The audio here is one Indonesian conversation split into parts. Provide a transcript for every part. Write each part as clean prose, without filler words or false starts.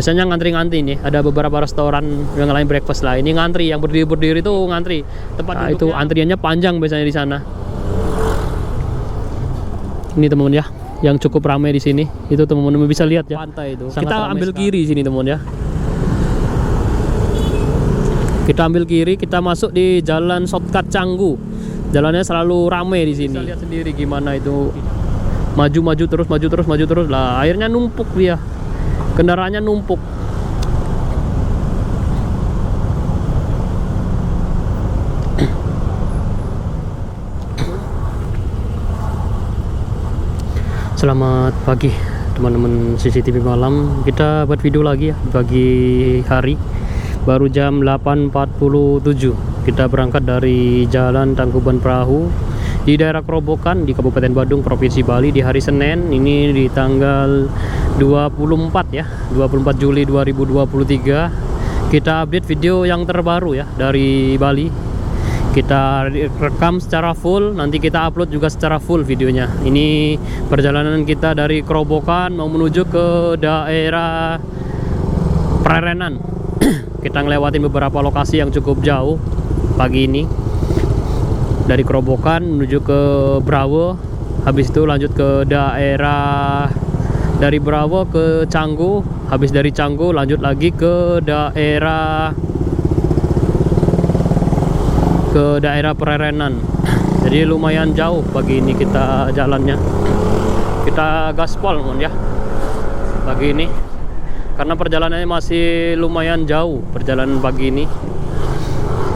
Biasanya ngantri-ngantri nih, ada beberapa restoran yang lain breakfast lah. Ini ngantri, yang berdiri-berdiri itu ngantri. Tempat itu antriannya panjang biasanya di sana. Ini teman-teman ya, yang cukup ramai di sini. Itu teman-teman bisa lihat ya. Pantai itu. Kita ambil kiri sini teman-teman ya. Kita ambil kiri, kita masuk di jalan shortcut Canggu. Jalannya selalu ramai di sini. Bisa lihat sendiri gimana itu. Maju terus lah. Akhirnya numpuk dia. Kendaraannya numpuk. Selamat pagi teman-teman CCTV malam. Kita buat video lagi ya pagi hari. Baru jam 8.47. Kita berangkat dari Jalan Tangkuban Perahu di daerah Kerobokan di Kabupaten Badung, Provinsi Bali di hari Senin. Ini di tanggal 24 ya, 24 Juli 2023. Kita update video yang terbaru ya dari Bali. Kita rekam secara full, nanti kita upload juga secara full videonya. Ini perjalanan kita dari Kerobokan mau menuju ke daerah Prerenan. Kita ngelewatin beberapa lokasi yang cukup jauh pagi ini. Dari Kerobokan menuju ke Brawo, habis itu lanjut ke daerah dari Brawo ke Canggu, habis dari Canggu lanjut lagi ke daerah Prerenan. Jadi lumayan jauh pagi ini kita jalannya. Kita gaspol mon ya pagi ini, karena perjalanannya masih lumayan jauh. Perjalanan pagi ini,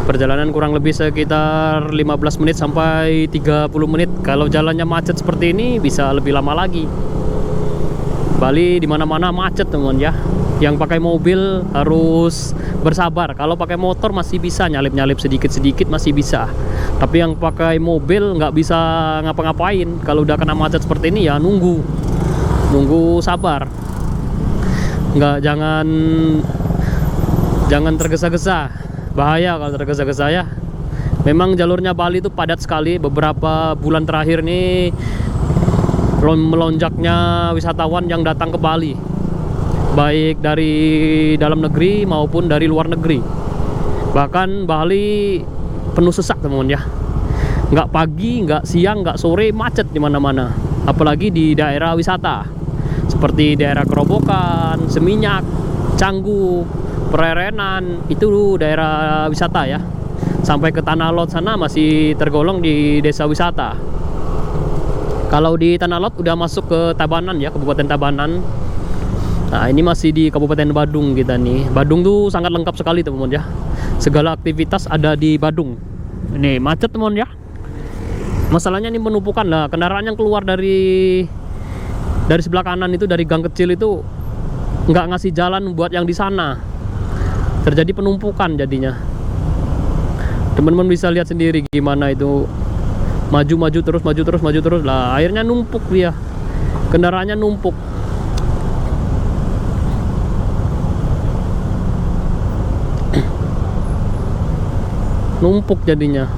perjalanan kurang lebih sekitar 15 menit sampai 30 menit. Kalau jalannya macet seperti ini bisa lebih lama lagi. Bali dimana-mana macet teman ya. Yang pakai mobil harus bersabar. Kalau pakai motor masih bisa nyalip-nyalip sedikit-sedikit masih bisa. Tapi yang pakai mobil nggak bisa ngapa-ngapain. Kalau udah kena macet seperti ini ya nunggu sabar. Jangan tergesa-gesa. Bahaya kalau tergesa-gesa ya. Memang jalurnya Bali itu padat sekali. Beberapa bulan terakhir ini melonjaknya wisatawan yang datang ke Bali, baik dari dalam negeri maupun dari luar negeri. Bahkan Bali penuh sesak teman-teman ya. Nggak pagi, nggak siang, nggak sore, macet di mana-mana. Apalagi di daerah wisata seperti daerah Kerobokan, Seminyak, Canggu, Prerenan, itu daerah wisata ya. Sampai ke Tanah Lot sana masih tergolong di desa wisata. Kalau di Tanah Lot udah masuk ke Tabanan ya, Kabupaten Tabanan. Nah ini masih di Kabupaten Badung kita nih. Badung tuh sangat lengkap sekali teman-teman ya. Segala aktivitas ada di Badung. Ini macet teman ya. Masalahnya ini penumpukan lah. Kendaraan yang keluar dari sebelah kanan itu, dari gang kecil itu nggak ngasih jalan buat yang di sana. Terjadi penumpukan jadinya. Teman-teman bisa lihat sendiri gimana itu. Maju terus lah. Akhirnya numpuk dia. Kendaraannya numpuk. Numpuk jadinya.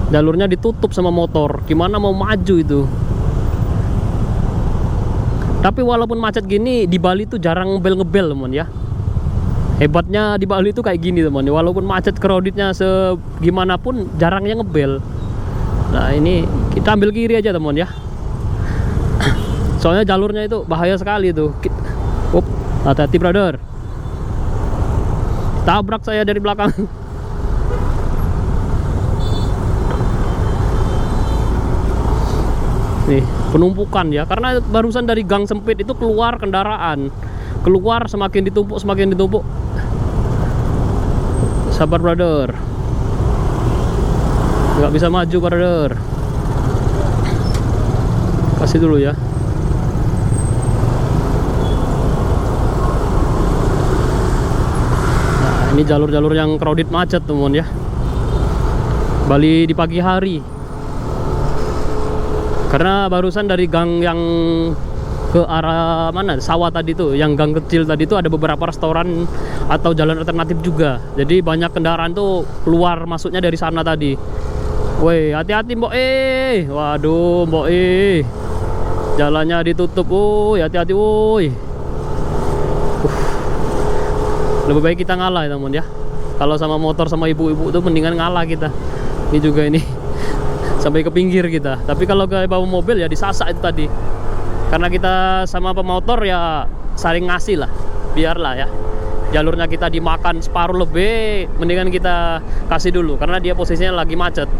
Jalurnya ditutup sama motor. Gimana mau maju itu? Tapi walaupun macet gini, di Bali tuh jarang ngebel-ngebel teman ya. Hebatnya di Bali itu kayak gini teman. Walaupun macet crowdednya segimanapun jarangnya ngebel. Nah ini kita ambil kiri aja teman ya. Soalnya jalurnya itu bahaya sekali tuh. Hati-hati brother. Tabrak saya dari belakang. Nih penumpukan ya. Karena barusan dari gang sempit itu keluar kendaraan. Keluar semakin ditumpuk. Sabar brother. Nggak bisa maju brother. Kasih dulu ya. Nah ini jalur-jalur yang crowded macet teman ya. Bali di pagi hari. Karena barusan dari gang yang ke arah mana sawah tadi tuh, yang gang kecil tadi tuh ada beberapa restoran atau jalan alternatif juga. Jadi banyak kendaraan tuh keluar masuknya dari sana tadi. Woi, hati-hati mbok. Waduh mbok. Jalannya ditutup, woi, hati-hati, woi. Lebih baik kita ngalah ya teman ya. Kalau sama motor sama ibu-ibu tuh mendingan ngalah kita. Ini juga ini sampai ke pinggir kita. Tapi kalau ke bawa mobil ya disasak itu tadi. Karena kita sama pemotor ya saling ngasih lah. Biarlah ya. Jalurnya kita dimakan separuh lebih, mendingan kita kasih dulu karena dia posisinya lagi macet.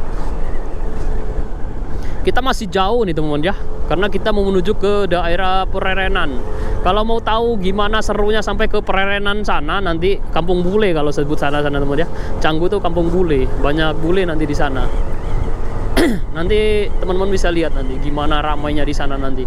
Kita masih jauh nih teman-teman ya, karena kita mau menuju ke daerah Pererenan. Kalau mau tahu gimana serunya sampai ke Pererenan sana, nanti Kampung Bule kalau sebut sana-sana teman ya. Canggu tuh Kampung Bule, banyak bule nanti di sana. Nanti teman-teman bisa lihat nanti gimana ramainya di sana nanti.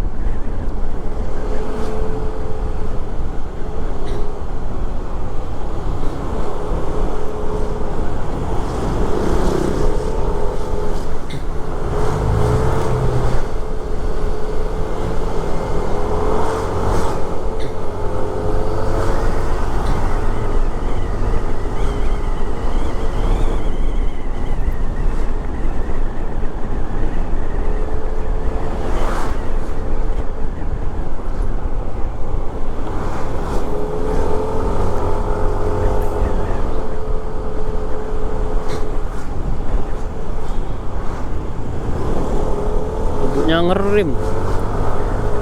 Ngerim,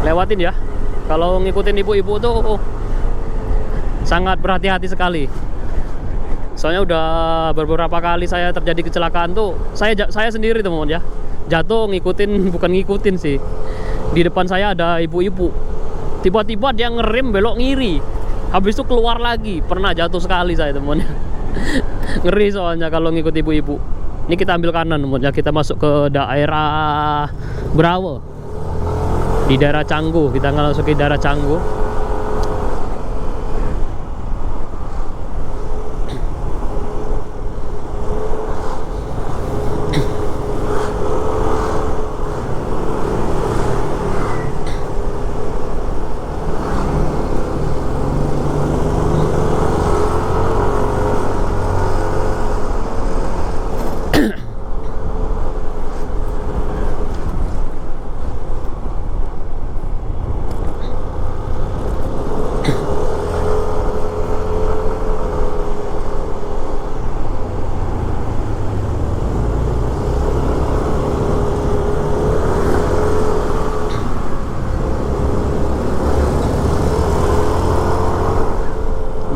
lewatin ya. Kalau ngikutin ibu-ibu tuh sangat berhati-hati sekali. Soalnya udah beberapa kali saya terjadi kecelakaan tuh, saya sendiri teman-teman ya, jatuh ngikutin, bukan ngikutin sih. Di depan saya ada ibu-ibu, tiba-tiba dia ngerem belok ngiri, habis itu keluar lagi. Pernah jatuh sekali saya teman. Ngeri soalnya kalau ngikut ibu-ibu. Ini kita ambil kanan teman ya, kita masuk ke daerah Brawe. Di daerah Canggu, kita masuk ke daerah Canggu.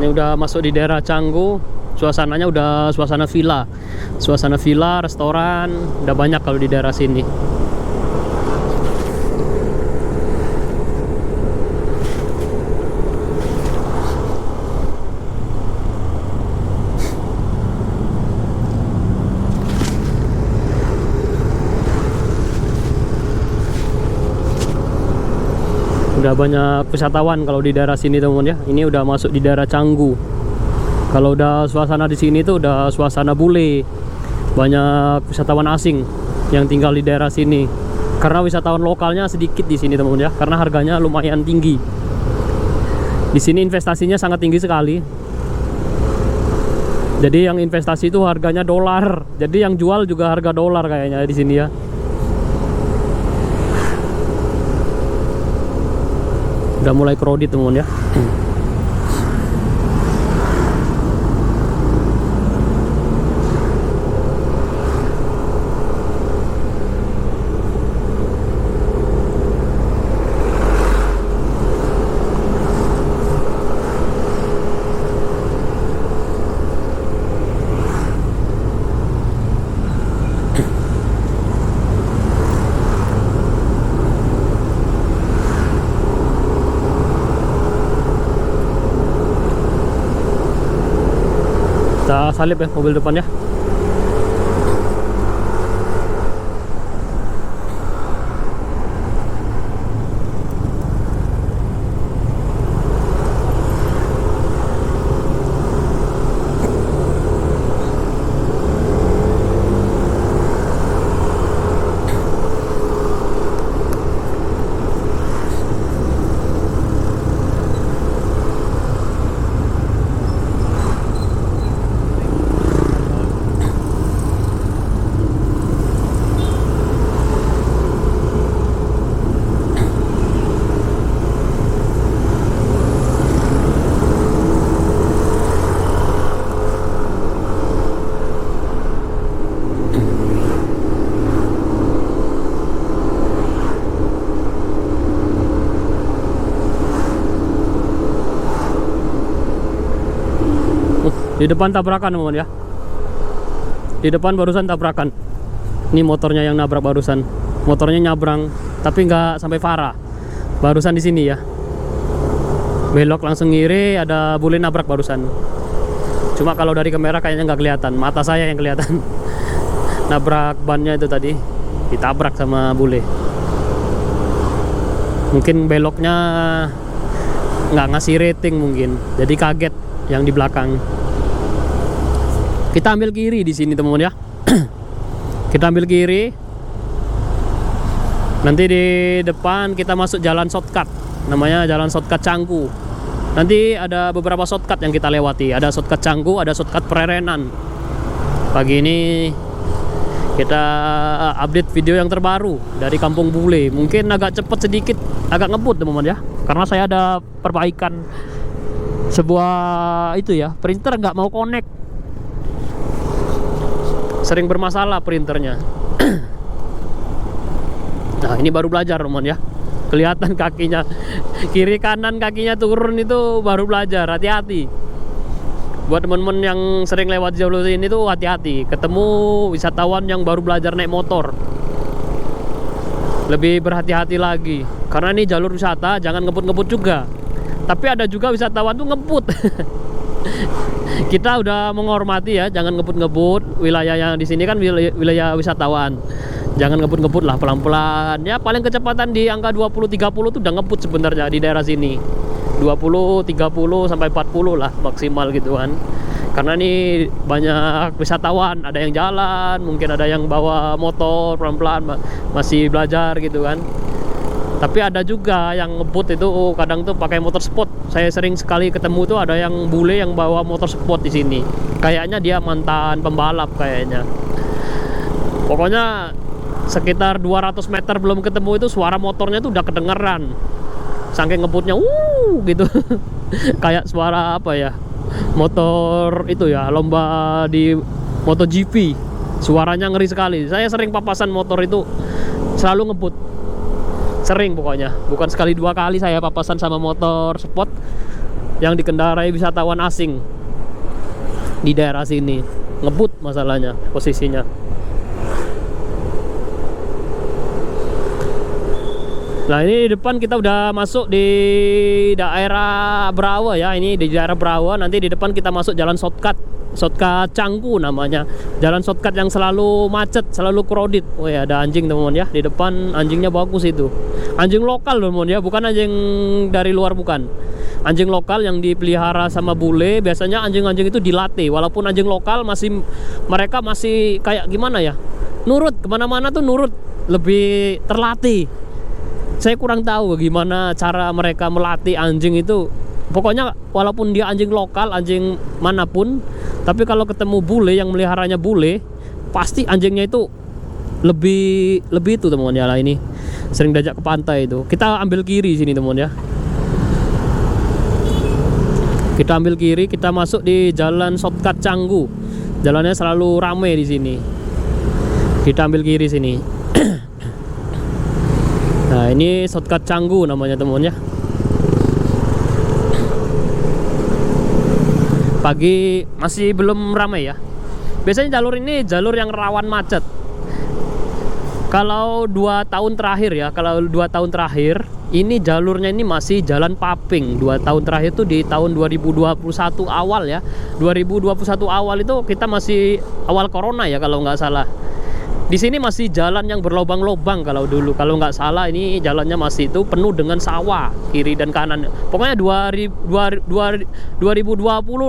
Ini udah masuk di daerah Canggu. Suasananya udah suasana villa. Suasana villa, restoran, udah banyak kalau di daerah sini. Udah banyak wisatawan kalau di daerah sini teman-teman ya. Ini udah masuk di daerah Canggu. Kalau udah suasana di sini tuh udah suasana bule. Banyak wisatawan asing yang tinggal di daerah sini. Karena wisatawan lokalnya sedikit di sini teman-teman ya. Karena harganya lumayan tinggi. Di sini investasinya sangat tinggi sekali. Jadi yang investasi itu harganya dolar. Jadi yang jual juga harga dolar kayaknya di sini ya. Udah mulai crowded teman-teman ya. Kita salip ya mobil depannya. Di depan tabrakan teman-teman ya. Di depan barusan tabrakan. Ini motornya yang nabrak barusan. Motornya nyabrang, tapi nggak sampai parah. Barusan di sini ya. Belok langsung ngiri, ada bule nabrak barusan. Cuma kalau dari kamera kayaknya nggak kelihatan, mata saya yang kelihatan. Nabrak bannya itu tadi, ditabrak sama bule. Mungkin beloknya nggak ngasih rating mungkin, jadi kaget yang di belakang. Kita ambil kiri di sini teman-teman ya. Kita ambil kiri. Nanti di depan kita masuk jalan shortcut, namanya jalan shortcut Canggu. Nanti ada beberapa shortcut yang kita lewati. Ada shortcut Canggu, ada shortcut Prerenan. Pagi ini kita update video yang terbaru dari Kampung Bule. Mungkin agak cepet sedikit, agak ngebut teman-teman ya, karena saya ada perbaikan sebuah itu ya, printer nggak mau connect, sering bermasalah printernya. Nah ini baru belajar teman ya, kelihatan kakinya kiri kanan, kakinya turun itu baru belajar. Hati-hati buat teman-teman yang sering lewat jalur ini tuh, hati-hati ketemu wisatawan yang baru belajar naik motor, lebih berhati-hati lagi, karena ini jalur wisata, jangan ngebut-ngebut juga. Tapi ada juga wisatawan tuh ngebut. Kita udah menghormati ya, jangan ngebut-ngebut. Wilayah yang di sini kan wilayah wisatawan, jangan ngebut-ngebut lah, pelan-pelan ya. Paling kecepatan di angka 20-30 tuh udah ngebut sebenarnya di daerah sini. 20, 30 sampai 40 lah maksimal gitu kan. Karena ini banyak wisatawan, ada yang jalan, mungkin ada yang bawa motor pelan-pelan masih belajar gitu kan. Tapi ada juga yang ngebut itu kadang tuh pakai motor sport. Saya sering sekali ketemu tuh ada yang bule yang bawa motor sport di sini. Kayaknya dia mantan pembalap kayaknya. Pokoknya sekitar 200 meter belum ketemu itu suara motornya tuh udah kedengeran. Saking ngebutnya gitu. Kayak suara apa ya, motor itu ya, lomba di MotoGP. Suaranya ngeri sekali. Saya sering papasan motor itu selalu ngebut. Sering pokoknya, bukan sekali dua kali saya papasan sama motor sport yang dikendarai wisatawan asing di daerah sini. Ngebut masalahnya, posisinya. Nah ini di depan kita udah masuk di daerah Brawa ya. Ini di daerah Brawa, nanti di depan kita masuk jalan shortcut, shortcut Canggu namanya. Jalan shortcut yang selalu macet, selalu crowded. Oh ya, ada anjing teman-teman ya. Di depan anjingnya bagus itu. Anjing lokal teman-teman ya, bukan anjing dari luar, bukan. Anjing lokal yang dipelihara sama bule. Biasanya anjing-anjing itu dilatih. Walaupun anjing lokal mereka masih kayak gimana ya, nurut kemana-mana tuh nurut, lebih terlatih. Saya kurang tahu gimana cara mereka melatih anjing itu. Pokoknya walaupun dia anjing lokal, anjing manapun, tapi kalau ketemu bule yang meliharanya bule, pasti anjingnya itu lebih itu teman-teman ya. Lah ini sering diajak ke pantai itu. Kita ambil kiri sini teman-teman ya. Kita ambil kiri, kita masuk di jalan shortcut Canggu. Jalannya selalu rame di sini. Kita ambil kiri sini. Nah ini shortcut Canggu namanya teman-teman ya. Pagi masih belum ramai ya. Biasanya jalur ini jalur yang rawan macet. Kalau 2 tahun terakhir ya, kalau 2 tahun terakhir ini jalurnya ini masih jalan paping. 2 tahun terakhir itu di tahun 2021 awal ya. 2021 awal itu kita masih awal corona ya kalau nggak salah. Di sini masih jalan yang berlobang-lobang kalau dulu. Kalau nggak salah ini jalannya masih itu penuh dengan sawah kiri dan kanan. Pokoknya 2020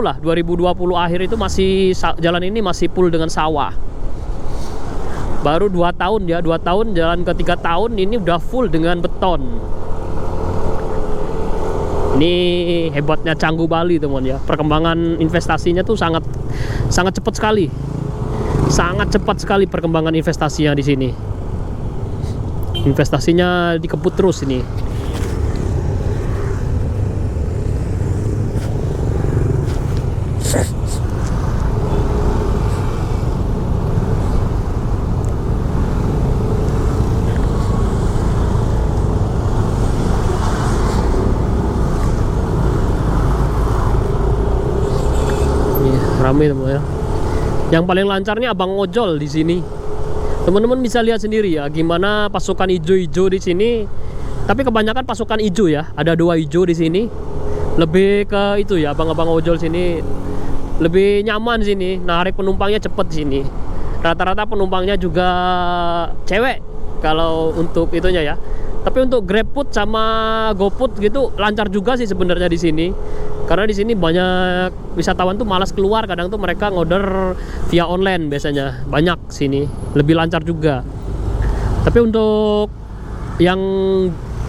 lah, 2020 akhir itu masih jalan ini masih full dengan sawah. Baru 2 tahun ya, 2 tahun jalan ke 3 tahun ini udah full dengan beton. Ini hebatnya Canggu Bali teman ya. Perkembangan investasinya tuh sangat cepat sekali. Sangat cepat sekali perkembangan investasinya di sini. Investasinya dikebut terus ini. rame teman ya. Yang paling lancar nih abang ojol di sini. Teman-teman bisa lihat sendiri ya gimana pasukan ijo-ijo di sini. Tapi kebanyakan pasukan ijo ya. Ada 2 ijo di sini. Lebih ke itu ya, abang-abang ojol sini lebih nyaman sini. Narik penumpangnya cepet sini. Rata-rata penumpangnya juga cewek kalau untuk itunya ya. Tapi untuk GrabFood sama GoFood gitu lancar juga sih sebenarnya di sini. Karena di sini banyak wisatawan tuh malas keluar, kadang tuh mereka ngorder via online biasanya. Banyak sini, lebih lancar juga. Tapi untuk yang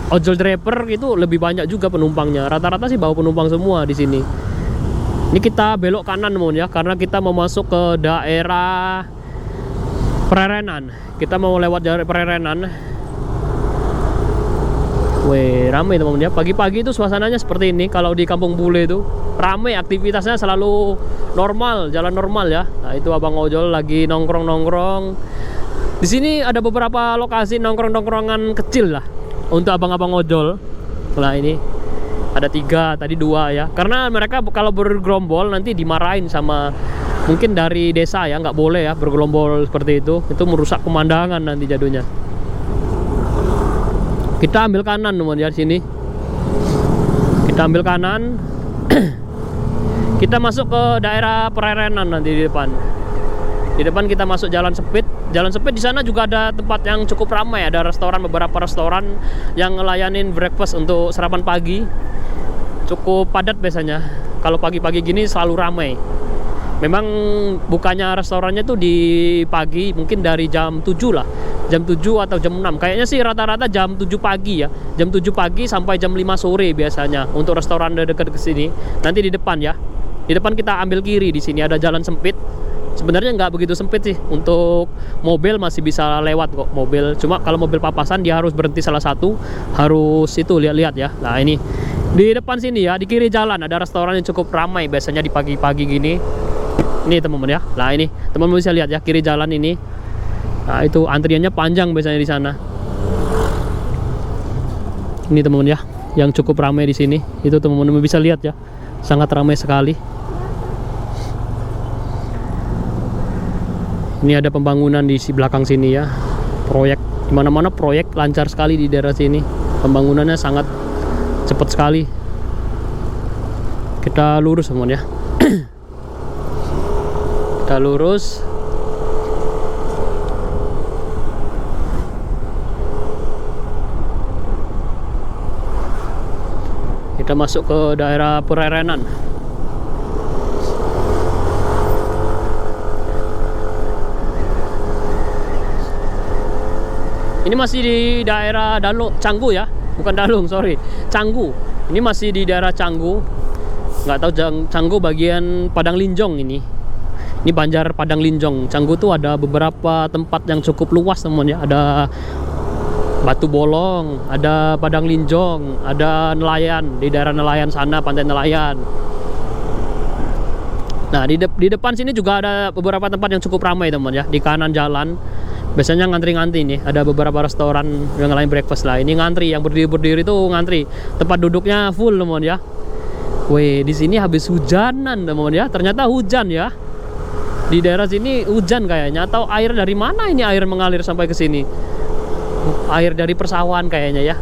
ojol driver itu lebih banyak juga penumpangnya. Rata-rata sih bawa penumpang semua di sini. Ini kita belok kanan mon ya, karena kita mau masuk ke daerah Prerenan. Kita mau lewat daerah Prerenan. Weh, rame teman-teman ya. Pagi-pagi itu suasananya seperti ini. Kalau di Kampung Bule itu rame, aktivitasnya selalu normal, jalan normal ya. Nah, itu abang ojol lagi nongkrong-nongkrong. Di sini ada beberapa lokasi nongkrong-nongkrongan kecil lah untuk abang-abang ojol. Nah, ini ada 3, tadi 2 ya. Karena mereka kalau bergerombol nanti dimarahin sama mungkin dari desa ya, nggak boleh ya bergerombol seperti itu. Itu merusak pemandangan nanti jadinya. Kita ambil kanan teman ya di sini. Kita ambil kanan. Kita masuk ke daerah Prerenan nanti di depan. Di depan kita masuk jalan sempit. Jalan sempit di sana juga ada tempat yang cukup ramai. Ada restoran, beberapa restoran yang ngelayanin breakfast untuk sarapan pagi. Cukup padat biasanya. Kalau pagi-pagi gini selalu ramai. Memang bukanya restorannya tuh di pagi, mungkin dari jam 7 lah. Jam 7 atau jam 6. Kayaknya sih rata-rata jam 7 pagi ya. Jam 7 pagi sampai jam 5 sore biasanya untuk restoran dekat ke sini. Nanti di depan ya. Di depan kita ambil kiri, di sini ada jalan sempit. Sebenarnya nggak begitu sempit sih. Untuk mobil masih bisa lewat kok mobil. Cuma kalau mobil papasan dia harus berhenti salah satu. Harus itu lihat-lihat ya. Nah, ini di depan sini ya, di kiri jalan ada restoran yang cukup ramai biasanya di pagi-pagi gini. Ini teman-teman ya. Nah, ini teman-teman bisa lihat ya kiri jalan ini. Nah, itu antriannya panjang biasanya di sana. Ini teman-teman ya, yang cukup ramai di sini. Itu teman-teman bisa lihat ya, sangat ramai sekali. Ini ada pembangunan di belakang sini ya. Proyek di mana-mana proyek lancar sekali di daerah sini. Pembangunannya sangat cepat sekali. Kita lurus teman-teman ya. Kita lurus. Kita masuk ke daerah Prerenan. Ini masih di daerah Canggu ya, bukan Dalung, sorry, Canggu. Ini masih di daerah Canggu. Nggak tahu Canggu bagian Padang Linjong ini. Ini Banjar Padang Linjong. Canggu tuh ada beberapa tempat yang cukup luas teman ya. Ada Batu Bolong, ada Padang Linjong, ada Nelayan, di daerah Nelayan sana, Pantai Nelayan. Nah, di depan sini juga ada beberapa tempat yang cukup ramai teman ya. Di kanan jalan biasanya ngantri-ngantri nih. Ada beberapa restoran yang ngelain breakfast lah. Ini ngantri, yang berdiri-berdiri tuh ngantri. Tempat duduknya full teman ya. Weh, di sini habis hujanan teman ya. Ternyata hujan ya. Di daerah sini hujan kayaknya, atau air dari mana ini air mengalir sampai ke sini? Air dari persawahan kayaknya ya.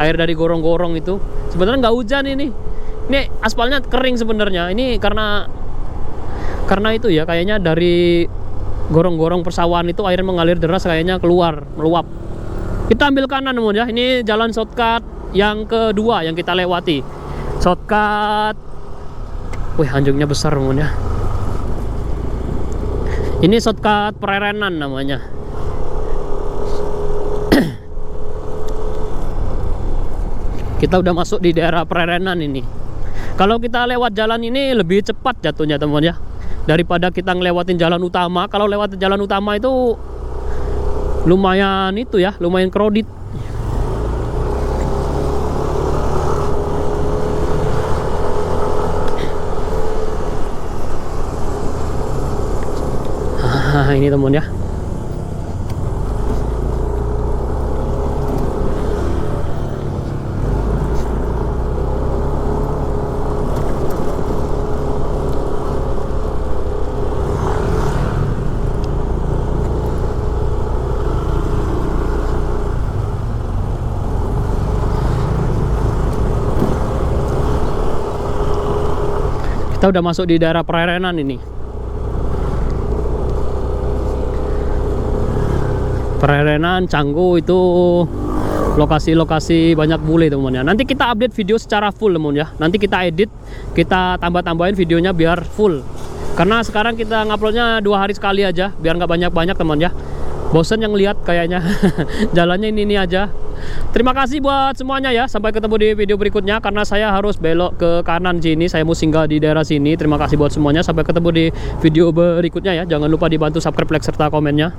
Air dari gorong-gorong itu. Sebenarnya nggak hujan ini. Ini aspalnya kering sebenarnya. Ini karena itu ya, kayaknya dari gorong-gorong persawahan itu air mengalir deras kayaknya keluar, meluap. Kita ambil kanan teman ya. Ini jalan shortcut yang kedua yang kita lewati. Shortcut. Wih, anjingnya besar teman ya. Ini shortcut Prerenan namanya. Kita udah masuk di daerah Prerenan ini. Kalau kita lewat jalan ini lebih cepat jatuhnya teman ya, daripada kita ngelewatin jalan utama. Kalau lewat jalan utama itu lumayan itu ya, lumayan crowded. Ini teman ya. Kita udah masuk di daerah Prerenan ini. Prerenan, Canggu itu lokasi-lokasi banyak bule teman ya. Nanti kita update video secara full teman ya. Nanti kita edit, kita tambah-tambahin videonya biar full. Karena sekarang kita nguploadnya 2 hari sekali aja, biar nggak banyak-banyak teman ya. Bosen yang lihat kayaknya. Jalannya ini aja. Terima kasih buat semuanya ya. Sampai ketemu di video berikutnya. Karena saya harus belok ke kanan sini, saya mau singgah di daerah sini. Terima kasih buat semuanya. Sampai ketemu di video berikutnya ya. Jangan lupa dibantu subscribe, like, serta komennya.